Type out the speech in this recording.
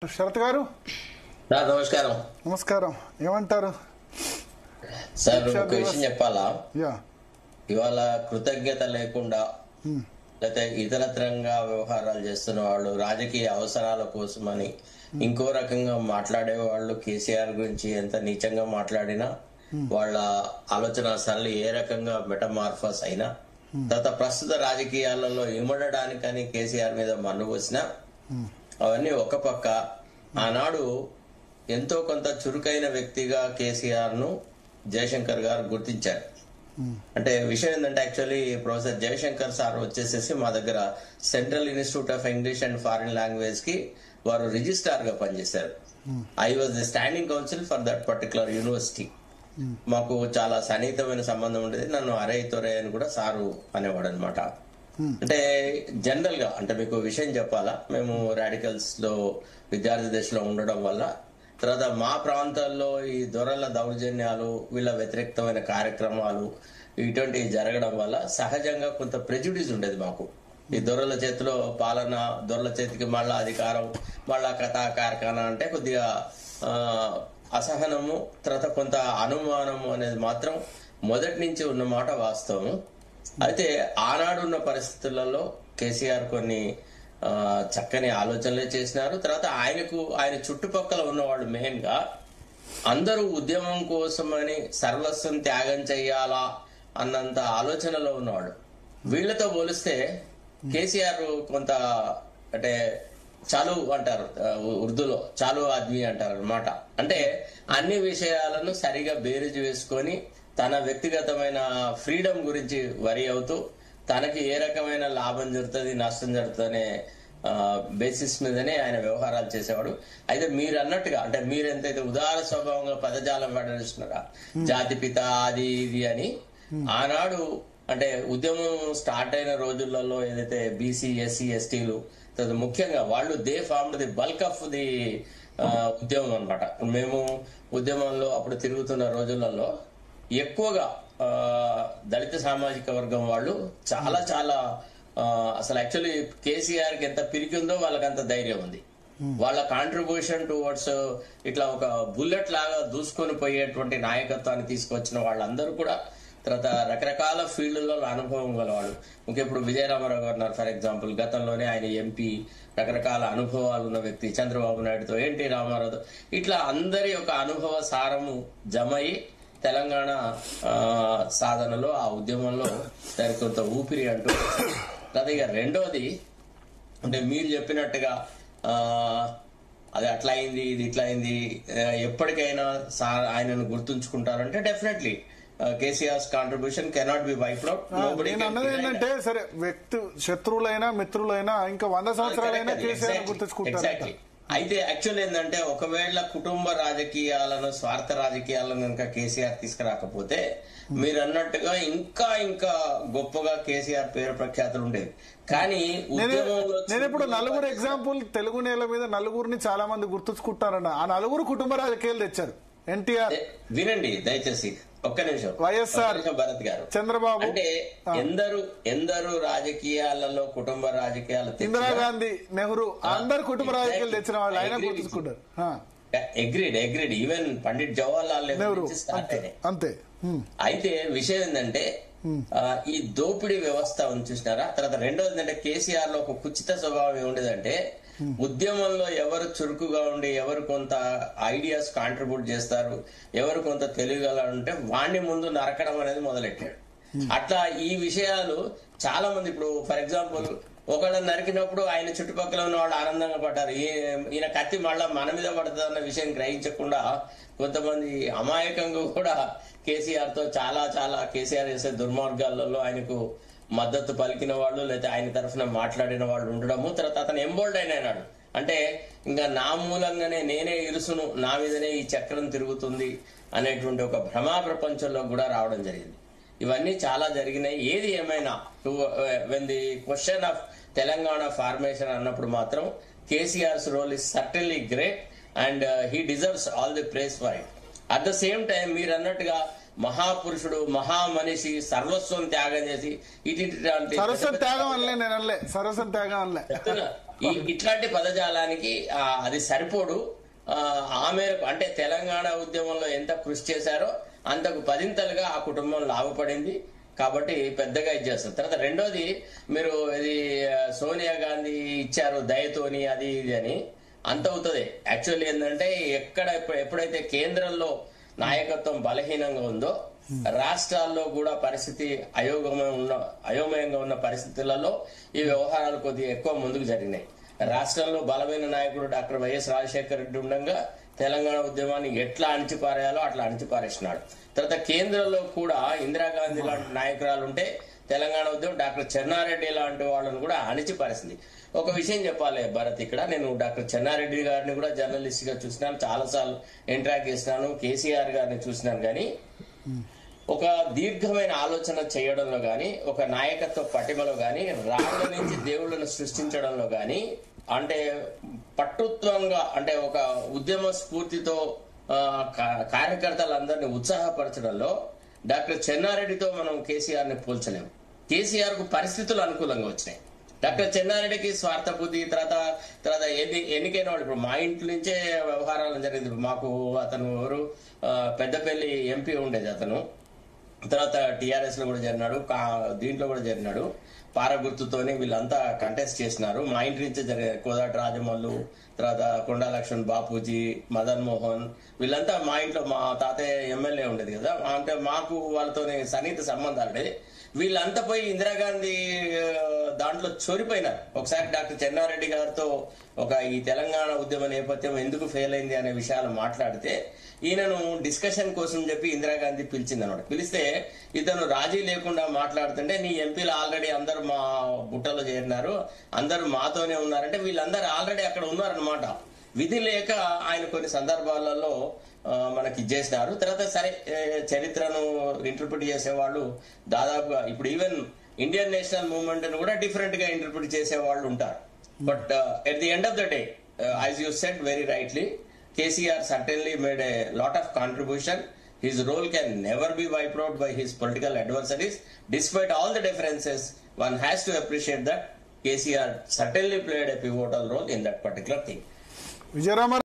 శరత్ గారు నమస్కారం. నమస్కారం. ఏమంటారు సార్, ఒక విషయం చెప్పాలా? యా ఇవాళ కృతజ్ఞత లేకుండా లేకపోతే ఇతరత్రంగా వ్యవహారాలు చేస్తున్న వాళ్ళు, రాజకీయ అవసరాల కోసమని ఇంకో రకంగా మాట్లాడే వాళ్ళు కేసీఆర్ గురించి ఎంత నీచంగా మాట్లాడినా, వాళ్ళ ఆలోచన సరళి ఏ రకంగా మెటమార్ఫస్ అయినా, తర్వాత ప్రస్తుత రాజకీయాలలో ఇమడడానికని కేసీఆర్ మీద మన్ను పోసినా, అవన్నీ ఒక పక్క. ఆనాడు ఎంతో కొంత చురుకైన వ్యక్తిగా కేసీఆర్ ను జయశంకర్ గారు గుర్తించారు. అంటే విషయం ఏంటంటే, యాక్చువల్లీ ప్రొఫెసర్ జయశంకర్ సార్ వచ్చేసేసి మా దగ్గర central institute of English and foreign language కి వారు రిజిస్ట్రార్ గా పనిచేశారు. I was the standing council for that particular university. మాకు చాలా సన్నిహితమైన సంబంధం ఉండేది. నన్ను అరే తొరే అని కూడా సారు అనేవాడు అనమాట. అంటే జనరల్ గా, అంటే మీకు విషయం చెప్పాలా, మేము రాడికల్స్ లో విద్యార్థి దశలో ఉండడం వల్ల, తర్వాత మా ప్రాంతాల్లో ఈ దొరల దౌర్జన్యాలు, వీళ్ళ వ్యతిరేక్తమైన కార్యక్రమాలు ఇటువంటివి జరగడం వల్ల సహజంగా కొంత ప్రెజుడిస్ ఉండేది మాకు. ఈ దొరల చేతిలో పాలన, దొరల చేతికి మళ్ళా అధికారం, మళ్ళా కథా కార్ఖానా అంటే కొద్దిగా అసహనము, తర్వాత కొంత అనుమానము అనేది మాత్రం మొదటి నుంచి ఉన్న మాట వాస్తవము. అయితే ఆనాడున్న పరిస్థితులలో కేసీఆర్ కొన్ని చక్కని ఆలోచనలే చేసినారు. తర్వాత ఆయన చుట్టుపక్కల ఉన్నవాళ్ళు మెయిన్ గా అందరూ ఉద్యమం కోసమని సర్వస్వం త్యాగం చెయ్యాలా అన్నంత ఆలోచనలో ఉన్నవాడు. వీళ్లతో పోలిస్తే కేసీఆర్ కొంత, అంటే చాలు అంటారు ఉర్దూలో, చాలు ఆద్మీ అంటారు అనమాట. అంటే అన్ని విషయాలను సరిగా బేరీజు వేసుకొని తన వ్యక్తిగతమైన ఫ్రీడమ్ గురించి వరి అవుతూ, తనకి ఏ రకమైన లాభం జరుగుతుంది, నష్టం జరుగుతుందనే బేసిస్ మీదనే ఆయన వ్యవహారాలు చేసేవాడు. అయితే మీరు అన్నట్టుగా, అంటే మీరు ఎంతైతే ఉదార స్వభావంగా పదజాలం వాడేస్తున్నారా, జాతిపిత అది ఇది అని, ఆనాడు అంటే ఉద్యమం స్టార్ట్ అయిన రోజులలో ఏదైతే బీసీ, ఎస్సీ, ఎస్టీలు ముఖ్యంగా వాళ్ళు they formed the bulk of the ఉద్యమం అనమాట. మేము ఉద్యమంలో అప్పుడు తిరుగుతున్న రోజులలో ఎక్కువగా దళిత సామాజిక వర్గం వాళ్ళు చాలా చాలా అసలు యాక్చువల్లీ కేసీఆర్ కి ఎంత పిరికి ఉందో వాళ్ళకి అంత ధైర్యం ఉంది. వాళ్ళ కాంట్రిబ్యూషన్ టువర్డ్స్ ఇట్లా ఒక బుల్లెట్ లాగా దూసుకొని పోయేటువంటి నాయకత్వాన్ని తీసుకొచ్చిన వాళ్ళందరూ కూడా తర్వాత రకరకాల ఫీల్డ్లలో అనుభవం గలవాళ్ళు. ముఖ్య ఇప్పుడు విజయరామారావు గారు ఉన్నారు ఫర్ ఎగ్జాంపుల్. గతంలోనే ఆయన ఎంపీ, రకరకాల అనుభవాలు ఉన్న వ్యక్తి. చంద్రబాబు నాయుడుతో, ఎన్టీ రామారావుతో, ఇట్లా అందరి యొక్క అనుభవ సారము జమయి తెలంగాణ సాధనలో, ఆ ఉద్యమంలో దానికి కొంత ఊపిరి అంటూ. తర్వాత ఇక రెండోది, అంటే మీరు చెప్పినట్టుగా అది అట్లా అయింది, ఇది ఇట్లా అయింది, ఎప్పటికైనా సార్ ఆయనను గుర్తుంచుకుంటారంటే definitely KCR contribution cannot be wiped out. నేను అన్నది ఏంటంటే, సరే వ్యక్తి శత్రువులైనా మిత్రులైనా ఇంకా 100 సంవత్సరాలైనా కేసీఆర్ గుర్తుంచుకుంటారు. అయితే యాక్చువల్ ఏంటంటే, ఒకవేళ కుటుంబ రాజకీయాలను, స్వార్థ రాజకీయాలను కనుక కేసీఆర్ తీసుకురాకపోతే మీరు అన్నట్టుగా ఇంకా ఇంకా గొప్పగా కేసీఆర్ పేరు ప్రఖ్యాతులు ఉండేవి. కానీ నేను ఇప్పుడు నలుగురు ఎగ్జాంపుల్, తెలుగు నేల మీద నలుగురిని చాలా మంది గుర్తుంచుకుంటారన్న. ఆ నలుగురు కుటుంబ రాజకీయాలు తెచ్చారు. ఎన్టీఆర్, వినండి దయచేసి ఒక్క నిమిషం, వైఎస్ఆర్, భరత్ గారు, చంద్రబాబు, అంటే ఎందరు రాజకీయాలలో కుటుంబ రాజకీయాలు, ఇందిరాగాంధీ, నెహ్రూ, అందరు కుటుంబ రాజకీయాలు తెచ్చిన వాళ్ళు ఆయన గుర్తుంచుకుంటారు. అగ్రీడ్ ఈవెన్ పండిట్ జవహర్లాల్ నెహ్రూ అంతే. అయితే విషయం ఏంటంటే, ఈ దోపిడీ వ్యవస్థ చూసినారా. తర్వాత రెండోది ఏంటంటే, కేసీఆర్ లో ఒక కుచిత స్వభావం ఏముండేదంటే, ఉద్యమంలో ఎవరు చురుకుగా ఉండి, ఎవరు కొంత ఐడియాస్ కాంట్రిబ్యూట్ చేస్తారు, ఎవరు కొంత తెలియగల ఉంటే వాణ్ణి ముందు నరకడం అనేది మొదలెట్టాడు. అట్లా ఈ విషయాలు చాలా మంది, ఇప్పుడు ఫర్ ఎగ్జాంపుల్ ఒకళ్ళని నరికినప్పుడు ఆయన చుట్టుపక్కల ఉన్న వాళ్ళు ఆనందంగా పడ్డారు. ఈయన కత్తి మళ్ళా మన మీద పడుతుంది అన్న విషయం గ్రహించకుండా కొంతమంది అమాయకంగా కూడా కేసీఆర్ తో చాలా చాలా కేసీఆర్ చేసే దుర్మార్గాలలో ఆయనకు మద్దతు పలికిన వాళ్ళు, లేదా ఆయన తరఫున మాట్లాడిన వాళ్ళు ఉండడము. తర్వాత అతను ఎంబోల్డ్ అయినాడు. అంటే ఇంకా నా మూలంగానే నేనే ఇరుసును, నా మీదనే ఈ చక్రం తిరుగుతుంది అనేటువంటి ఒక భ్రమా ప్రపంచంలో కూడా రావడం జరిగింది. ఇవన్నీ చాలా జరిగినాయి. ఏది ఏమైనా when the question of Telangana formation అన్నప్పుడు మాత్రం KCR's role is certainly great and he deserves all the praise for it. At the same time మీరు అన్నట్టుగా మహాపురుషుడు, మహామనిషి, సర్వస్వం త్యాగం చేసి సర్వస్వం త్యాగం అనలే, నేను అనలే సర్వస్వం త్యాగం అనలే. ఇట్లాంటి పదజాలానికి అది సరిపోడు. ఆ మేరకు అంటే తెలంగాణ ఉద్యమంలో ఎంత కృషి చేశారో అంతకు 10ంతలుగా ఆ కుటుంబం లాభపడింది. కాబట్టి పెద్దగా ఇది చేస్తారు. తర్వాత రెండోది, మీరు ఇది సోనియా గాంధీ ఇచ్చారు దయతోని అది ఇది అని అంత అవుతుంది. యాక్చువల్లీ ఏంటంటే ఎప్పుడైతే కేంద్రంలో నాయకత్వం బలహీనంగా ఉందో రాష్ట్రాల్లో కూడా పరిస్థితి అయోమయంగా ఉన్న పరిస్థితులలో ఈ వ్యవహారాలు కొద్దిగా ఎక్కువ ముందుకు జరిగినాయి. రాష్ట్రంలో బలమైన నాయకుడు డాక్టర్ వైఎస్ రాజశేఖర రెడ్డి ఉండగా తెలంగాణ ఉద్యమాన్ని ఎట్లా అణిచిపారేయాలో అట్లా అణిచిపారేసినాడు. తర్వాత కేంద్రంలో కూడా ఇందిరాగాంధీ లాంటి నాయకురాలు ఉంటే తెలంగాణ ఉద్యమం డాక్టర్ చెన్నారెడ్డి లాంటి వాళ్ళని కూడా అణిచిపారేసింది. ఒక విషయం చెప్పాలి భరత్, ఇక్కడ నేను డాక్టర్ చెన్నారెడ్డి గారిని కూడా జర్నలిస్ట్ గా చూసినాను, చాలాసార్లు ఇంటరాక్ట్ చేసినాను, కేసీఆర్ గారిని చూసినాను. కానీ ఒక దీర్ఘమైన ఆలోచన చేయడంలో గాని, ఒక నాయకత్వ పటిమలో గాని, రాళ్ల నుంచి దేవుళ్లను సృష్టించడంలో గాని, అంటే పట్టుత్వంగా అంటే ఒక ఉద్యమ స్ఫూర్తితో కార్యకర్తలందరినీ ఉత్సాహపరచడంలో డాక్టర్ చెన్నారెడ్డితో మనం కేసీఆర్ ని పోల్చలేము. కేసీఆర్ కు పరిస్థితులు అనుకూలంగా వచ్చినాయి. డాక్టర్ చెన్నారెడ్డికి స్వార్థ బుద్ధి, తర్వాత ఎన్నికైన వాళ్ళు ఇప్పుడు మా ఇంటి నుంచే వ్యవహారాలు జరిగింది. మాకు అతను ఎవరు పెద్దపల్లి ఎంపీ ఉండేది, అతను తర్వాత టిఆర్ఎస్ లో కూడా జరిగినాడు, దీంట్లో కూడా జరిగినాడు. పారగుర్తుతోని వీళ్ళంతా కంటెస్ట్ చేసినారు. మా ఇంటి నుంచే జరిగారు. కోదాటి రాజమల్లు, తర్వాత కొండా లక్ష్మణ్, బాపూజీ, మదన్ మోహన్, వీళ్ళంతా మా ఇంట్లో, మా తాతయ్య ఎమ్మెల్యే ఉండేది కదా, అంటే మాకు వాళ్ళతోనే సన్నిహిత సంబంధాలు. వీళ్ళంతా పోయి ఇందిరాగాంధీ దాంట్లో చోరిపోయినారు. ఒకసారి డాక్టర్ చెన్నారెడ్డి గారితో ఈ తెలంగాణ ఉద్యమ నేపథ్యం ఎందుకు ఫెయిల్ అయింది అనే విషయాలు మాట్లాడితే ఈయనను డిస్కషన్ కోసం చెప్పి ఇందిరాగాంధీ పిలిచింది అనమాట. పిలిస్తే ఇతను రాజీ లేకుండా మాట్లాడుతుంటే, నీ ఎంపీలు ఆల్రెడీ అందరూ మా బుట్టలో చేరినారు, అందరూ మాతోనే ఉన్నారంటే వీళ్ళందరూ ఆల్రెడీ అక్కడ ఉన్నారనమాట. విధి లేక ఆయన కొన్ని సందర్భాలలో మనకి చేసినారు. తర్వాత సరే చరిత్రను ఇంటర్ప్రిట్ చేసేవాళ్ళు దాదాపుగా ఇప్పుడు ఈవెన్ ఇండియన్ నేషనల్ మూవ్మెంట్ ను కూడా డిఫరెంట్ గా ఇంటర్ప్రిట్ చేసే వాళ్ళు ఉంటారు. But at the end of the day, as you said very rightly, KCR certainly made a lot of contribution. His role can never be wiped out by his political adversaries. Despite all the differences, one has to appreciate that KCR certainly played a pivotal role in that particular thing. Vijayarama